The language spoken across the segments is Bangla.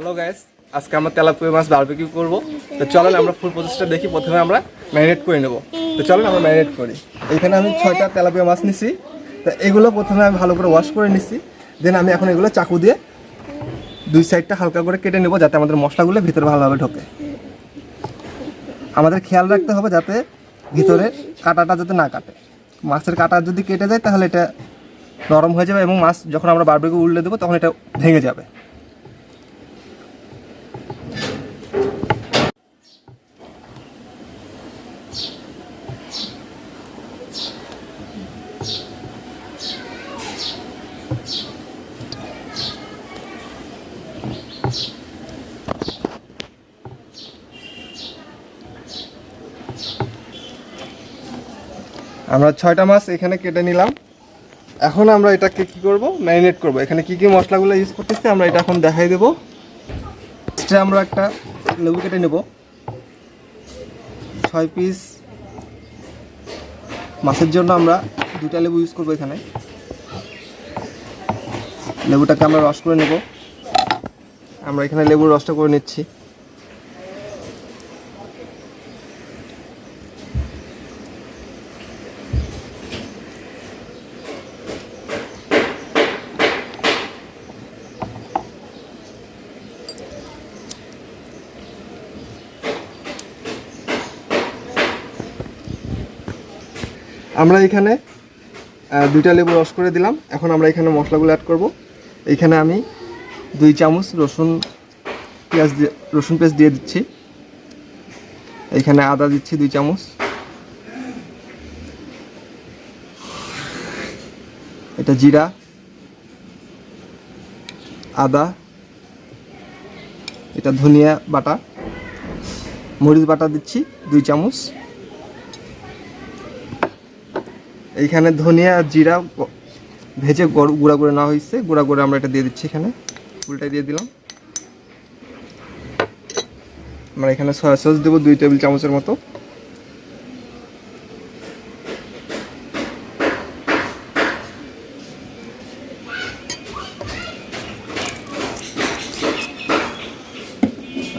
হ্যালো গাইস, আজকে আমরা তেলাপিয়া মাছ বারবিকিউ করব। তো চলেন আমরা ফুল প্রসেসটা দেখি। প্রথমে আমরা ম্যারিনেট করে নেব। তো চলেন আমরা ম্যারিনেট করি। এখানে আমি 6টা তেলাপিয়া মাছ নিছি। তো এগুলো প্রথমে আমি ভালো করে ওয়াশ করে নিছি। দেন আমি এখন এগুলো চাকু দিয়ে দুই সাইডটা হালকা করে কেটে নেব, যাতে আমাদের মশলাগুলো ভিতরে ভালোভাবে ঢোকে। আমাদের খেয়াল রাখতে হবে যাতে ভিতরে কাঁটাটা যাতে না কাটে। মাছের কাঁটা যদি কেটে যায় তাহলে এটা নরম হয়ে যাবে এবং মাছ যখন আমরা বারবিকিউ উল্টে দেবো তখন এটা ভেঙে যাবে। আমরা 6টা মাছ এখানে কেটে নিলাম। এখন আমরা এটাকে কি করব, ম্যারিনেট করব। এখানে কি কি মশলাগুলো ইউজ করতেছি আমরা এটা এখন দেখাই দেব। আমরা একটা লেবু কেটে নেব। 6 পিস মাছের জন্য আমরা 2টা লেবু ইউজ করব। এখানে লেবুটাকে আমরা রস করে নেব। আমরা এখানে লেবুর রসটা করে নিচ্ছি। আমরা এখানে 2টা লেবু রস করে দিলাম। এখন আমরা এখানে মশলাগুলো অ্যাড করব। এইখানে আমি 2 চামচ রসুন পেস্ট দিয়ে দিচ্ছি। এইখানে আদা দিচ্ছি 2 চামচ। এটা জিরা, আদা, এটা ধনিয়া বাটা, মরিচ বাটা দিচ্ছি 2 চামচ। এইখানে ধনিয়া আর জিরা ভেজে গুঁড়া করে নেওয়া হয়েছে, গুঁড়া করে আমরা এটা দিয়ে দিচ্ছি। এখানে ফুলটাই দিয়ে দিলাম। আমরা এখানে সয়া সস দেবো 2 টেবিল চামচের মতো।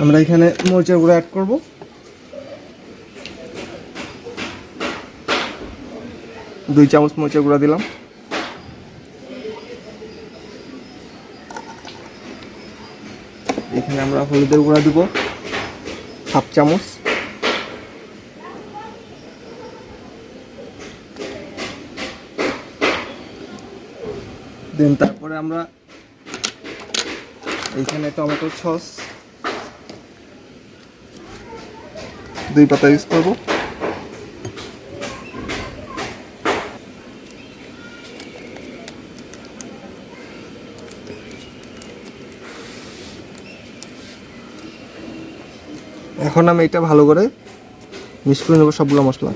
আমরা এখানে মরিচের গুঁড়া অ্যাড করব। দুই চামচ মরিচের গুঁড়া দিলাম। এখানে আমরা হলুদের গুঁড়া দিব 1/2 চামচ। দেন তারপরে আমরা এইখানে টমেটো সস 2 পাতা ইউজ করব। এখন আমি এটা ভালো করে মিক্স করে নেব সবগুলো মশলা।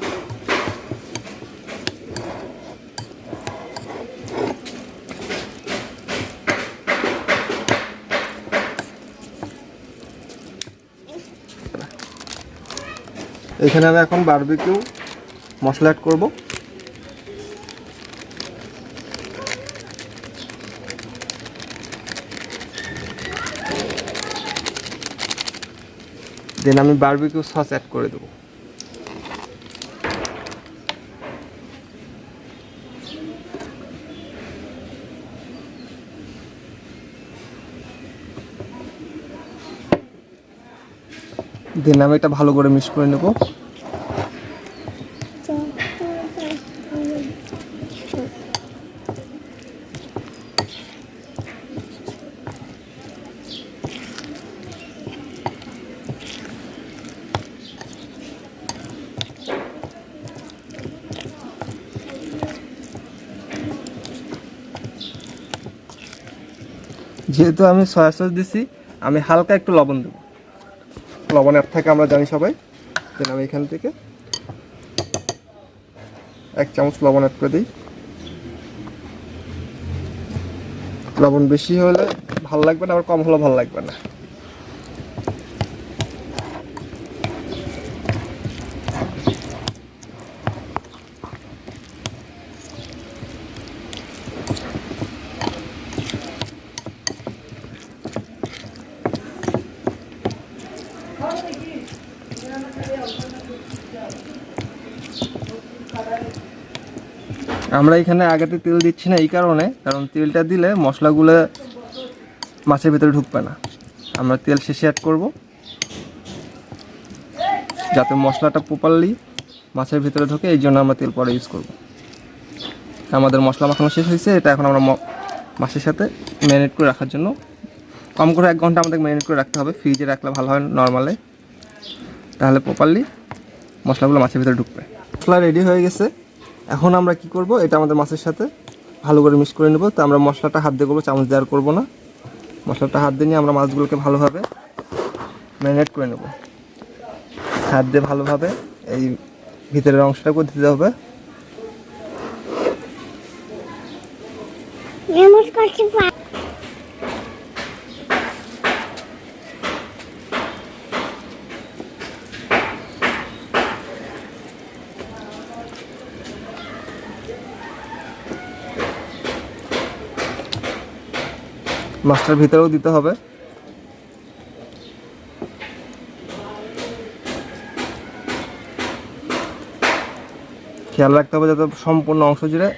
এখানে আমি এখন বারবিকিউ মশলা অ্যাড করব। দেন আমি বারবিকিউ সস অ্যাড করে দেব। দেন আমি এটা ভালো করে মিক্স করে নেব। যেহেতু আমি সয়া সস দিছি, আমি হালকা একটু লবণ দেব। লবণ অ্যাড থাকে আমরা জানি সবাই। দেন আমি এখান থেকে 1 চামচ লবণ অ্যাড করে দিই। লবণ বেশি হলে ভালো লাগবে না, আবার কম হলে ভালো লাগবে না। আমরা এখানে আগেতে তেল দিচ্ছি না এই কারণে, কারণ তেলটা দিলে মশলাগুলো মাছের ভিতরে ঢুকবে না। আমরা তেল শেষে অ্যাড করব যাতে মশলাটা প্রপারলি মাছের ভিতরে ঢোকে, এই জন্য আমরা তেল পরে ইউজ করব। আমাদের মশলা মাখানো শেষ হয়েছে, এটা এখন আমরা মাছের সাথে ম্যারিনেট করে রাখার জন্য কম করে 1 ঘন্টা আমাদের ম্যারিনেট করে রাখতে হবে। ফ্রিজে রাখলে ভালো হয় নর্মালে, তাহলে প্রপারলি মশলাগুলো মাছের ভিতরে ঢুকবে। মশলা রেডি হয়ে গেছে, এখন আমরা কি করব, এটা আমাদের মাছের সাথে ভালো করে মিক্স করে নেব। তো আমরা মশলাটা হাত দিয়ে করবো, চামচ দিয়ে আর করবো না। মশলাটা হাত দিয়ে নিয়ে আমরা মাছগুলোকে ভালোভাবে ম্যারিনেট করে নেব। হাত দিয়ে ভালোভাবে এই ভিতরের অংশটা করে দিতে হবে। মাছটার ভিতরেও দিতে হবে। খেয়াল রাখতে হবে যাতে সম্পূর্ণ অংশ জুড়ে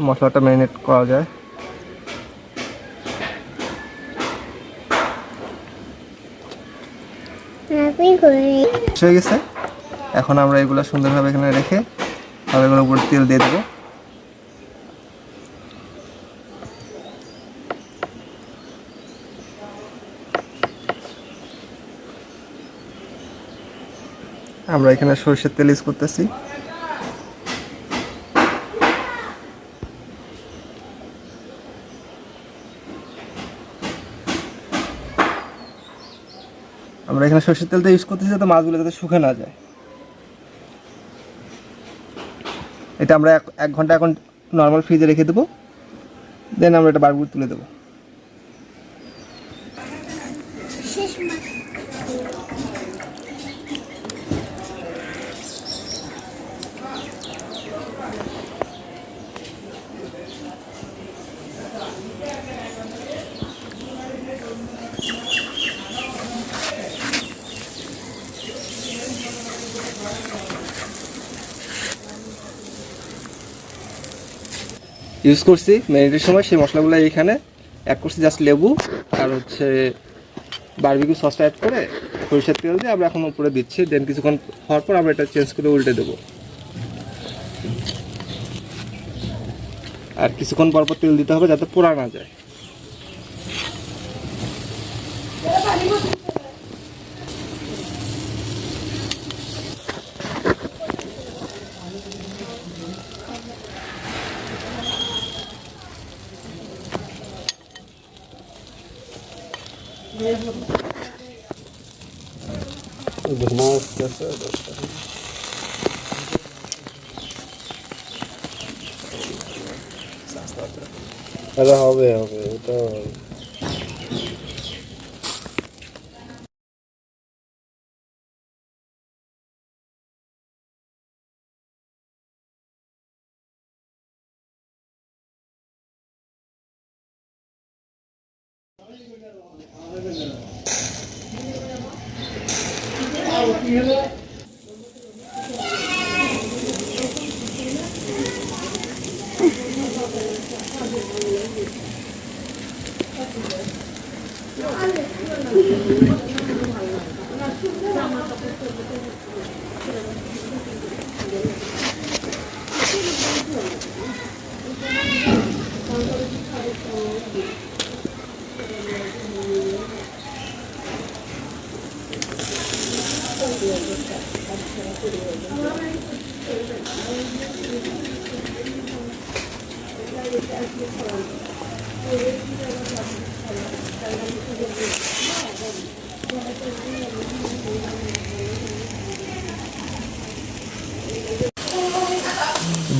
মশলাটা ম্যারিনেট করা যায়। হয়ে গেছে, এখন আমরা এগুলো সুন্দরভাবে এখানে রেখে এগুলোর উপর তেল দিয়ে দেবো। আমরা এখানে সরষের তেল ইউজ করতেছি। আমরা এখানে সরষের তেলটা ইউজ করতেছি যাতে মাছগুলো যাতে শুকে না যায়। এটা আমরা 1 ঘন্টা এখন নর্মাল ফ্রিজে রেখে দেবো, দেন আমরা এটা বারবার তুলে দেবো। ইউজ করছি ম্যারিনেটের সময় সেই মশলাগুলো এইখানে অ্যাড করছি, জাস্ট লেবু আর হচ্ছে বারবিকিউ সসটা অ্যাড করে সরিষার তেল দিয়ে আমরা এখন উপরে দিচ্ছি। দেন কিছুক্ষণ হওয়ার পর আমরা এটা চেঞ্জ করে উল্টে দেবো। আর কিছুক্ষণ পর পর তেল দিতে হবে যাতে পোড়া না যায়। হবে এটা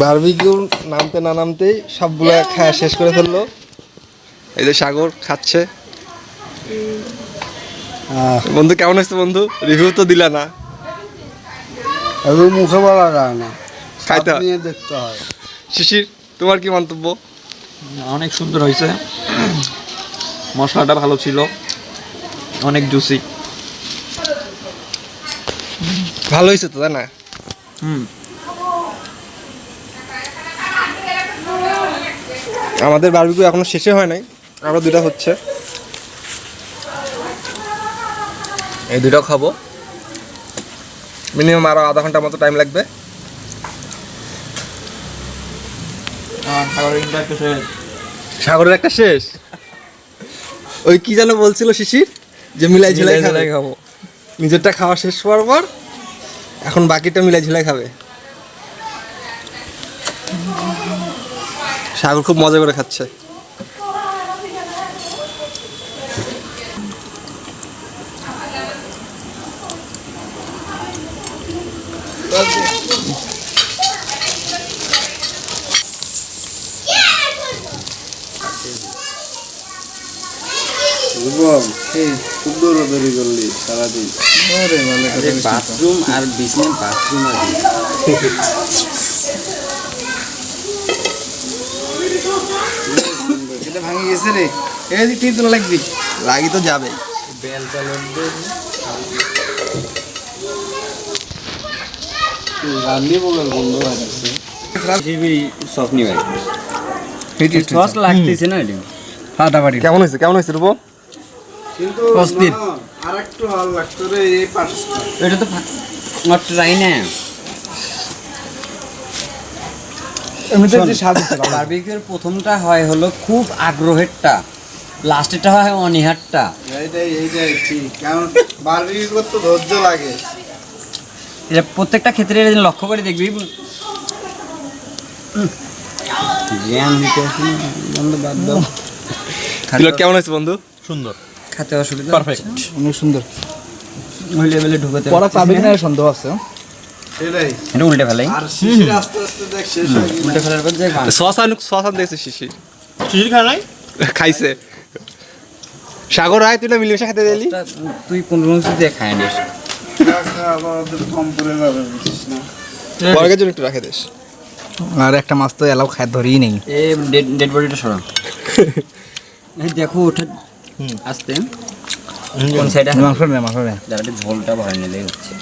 বারবিকিউ নামতে না নামতেই সবগুলো খাওয়া শেষ করে ফেললো। এই যে সাগর খাচ্ছে। বন্ধু কেমন হয়েছে বন্ধু? রিভিউ তো দিলা না। মুখে বলা যায় না, খাইতে নিয়ে দেখতে হয়। শিশির, তোমার কি মন্তব্য? অনেক সুন্দর হয়েছে, মশলাটা ভালো ছিল, অনেক জুসি। ভালো হয়েছে তো, তাই না? আমাদের বারবিকিউ এখনো শেষে হয় নাই, আরো দুটা হচ্ছে, এই দুটো খাবো। মিনিমাম আরো আধা ঘন্টার মতো টাইম লাগবে। সাগরের একটা শেষ, ওই কি যেন বলছিল শিশির, যে মিলাই ঝিলাই খাবো। নিজেরটা খাওয়া শেষ হওয়ার পর এখন বাকিটা মিলাই ঝিলাই খাবে। সাগর খুব মজা করে খাচ্ছে। বাথরুম আর বিছনা, বাথরুম আর এটা ভাঙে গেছে রে, এই তিন তোলা লাগবি, লাগি তো যাবে। সস নিয়ে সস লাগতেছে না এটা ফাটাফাটি। কেমন হয়েছে, কেমন হয়েছে রূপ? অস্থির। এটা তো ট্রাই না। বারবিকিউর প্রথমটা হয় হলো খুব আগ্রহেরটা, লাস্টেরটা হয় অনীহারটা। এইটাই ঠিক, কারণ বারবিকিউ করতে ধৈর্য লাগে। এটা প্রত্যেকটা ক্ষেত্রে লক্ষ্য করে দেখবি। জ্ঞান দিতে আসি বন্ধু, বাদ দাও। কেমন হয়েছে বন্ধু? সুন্দর, খেতে অসুবিধা, পারফেক্ট, অনেক সুন্দর। ওই লেভেলে ঢুকাতে পড়া পাবে কিনা সন্দেহ আছে। সেটাই, এটা উল্টে ফেলাই। আর শিশির আস্তে আস্তে দেখ শেষ হয়ে গেল। উল্টে ফেলার পর যে সস আন দেখছে শিশির। শিশির খায় নাই? খাইছে। সাগর আয়, তুই না মিলেমিশে খেতে দিলি। তুই কোন রুমস দিয়ে খায় নিস। পরের জন্য একটু রাখে দিস। আর একটা মাছ তো এলাও খায় ধরেই নেই। এই ডেড বডিটা সরা। এই দেখো ওঠে আস্তে কোন সাইডে মাংস নেই, মাংস নেই। যারা ঝোলটা ভরে নিলেই হচ্ছে।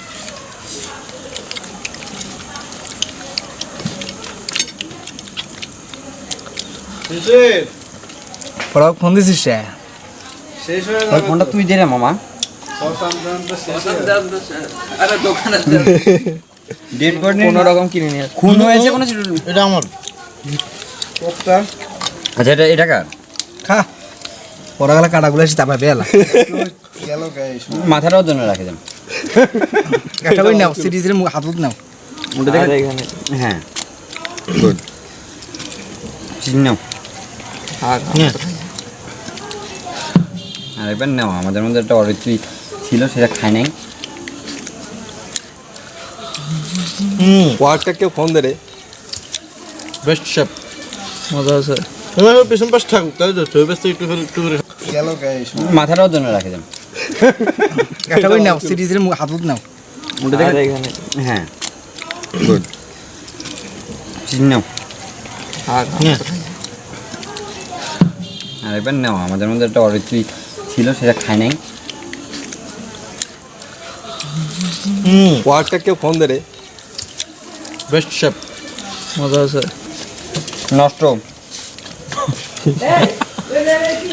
পড়াও ফোন দিছিস রে? শেষ হয়ে ওই ফোনটা তুই দে রে মামা। ডেড বডি কোনো রকম কিনে নিয়ে খুন হয়েছে কোনো? এটা আমার কোপটা আচ্ছা, এটা কার? খা। পড়া গেলে কাটাগুলো এসে চাপা পেলা গেল গাইস। মাথাটাও জন্য রাখে দেন। একটা করে নাও, সিরিজের হাতত নাও। ওটা দেখে এখানে, হ্যাঁ গুড। চিনি নাও। আর এবার নাও, আমাদের মধ্যে একটা অরিত্রী ছিল, সেটা খায় নাই। ওয়ার্ডটা কেউ ফোন দে রে। Best chef. মজা আছে। পেছন পাশ থাকুক, তাই তো তুই ব্যস্ত একটু করে গেল গাইস। মাথাটাও জন্য রাখে দেন। একটা করে নাও, সিরিজের হাতত নাও। ওটা দেখে এখানে, হ্যাঁ গুড। চিনি নাও। আর এবার নাও, আমাদের মধ্যে একটা অরিত্রী ছিল, সেটা খায় নাই। ওয়ার্ডটা কেউ ফোন দে রে। Best chef. মজা আছে। নষ্ট।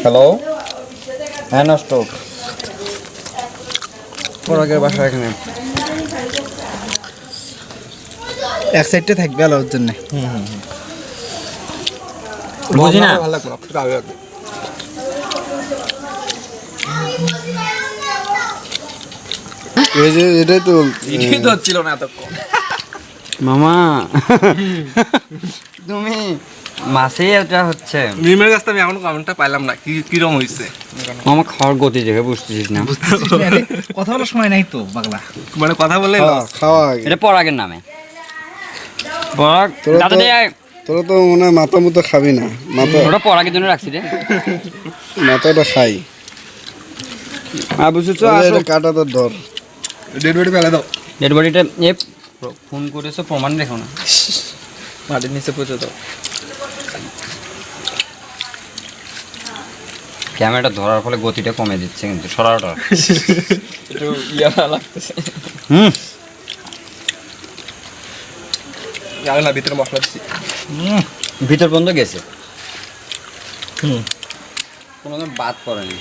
হ্যালো, হ্যাঁ নষ্ট। পরাগের বাসা এখানে। এক সাইডে থাকবে আলোর জন্য। বুঝি না। ভালো লাগবে না, একটু আগে লাগবে। এই যে এটাই তো ভিডিও তো হচ্ছিল না এতক্ষণ। মামা তুমি মাছে এটা হচ্ছে। মিমের কাছ থেকে আমি এখনো কমেন্টটা পাইলাম না, কি কিরম হয়েছে। মামা খাওয়ার গতি দেখে বুঝতেছিস না। কথা বলার সময় নাই তো পাগলা। মানে কথা বললে খাওয়া আগে। এটা পরাগের নামে। পরাগ দাদা দে আয়। তোরা তো মনে হয় মাথা মতো খাবি না। মাথা ওটা পরাগের জন্য রাখছি রে। মাথাটা খাই। আর বুঝছো এটা কাটা তো ধর। ডেড বডি ফেলে দাও। ডেড বডিটা এ ফোন করেছো, প্রমাণ রেখো না। মাটির নিচে পচে দাও। ক্যামেরাটা ধরার ফলে গতিটা কমে দিচ্ছে, কিন্তু সরাটা একটু ইয়া লাগতেছে। জানি না ভিতরে মশলা দিচ্ছি। ভিতর পর্যন্ত গেছে, হুম কোনো বাদ পড়েনি।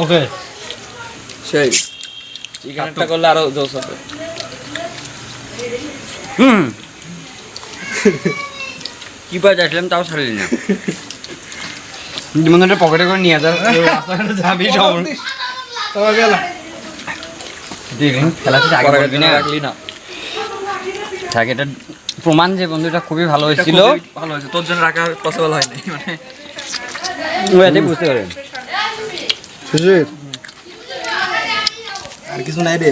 ওকে সেই চিকেনটা করলে আরো জোস হবে। কি পাওয়া যাচ্ছিলাম তাও ছাড়লি না, মনে পকেটে করে নিয়ে যাবি রাখলি না থাকে। এটা প্রমাণ যে বন্ধুটা খুবই ভালো হয়েছিল। ভালো হয়েছে, তোর জন্য রাখা পসিবল হয় নাই, মানে এটাই বুঝতে পারেন। সুজিত আর কিছু নাই রে,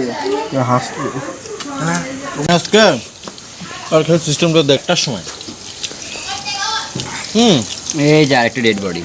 হাসতে আজকে আর খেলার সিস্টেমটা দেখটার সময় এই যে আরেকটা ডেড বডি।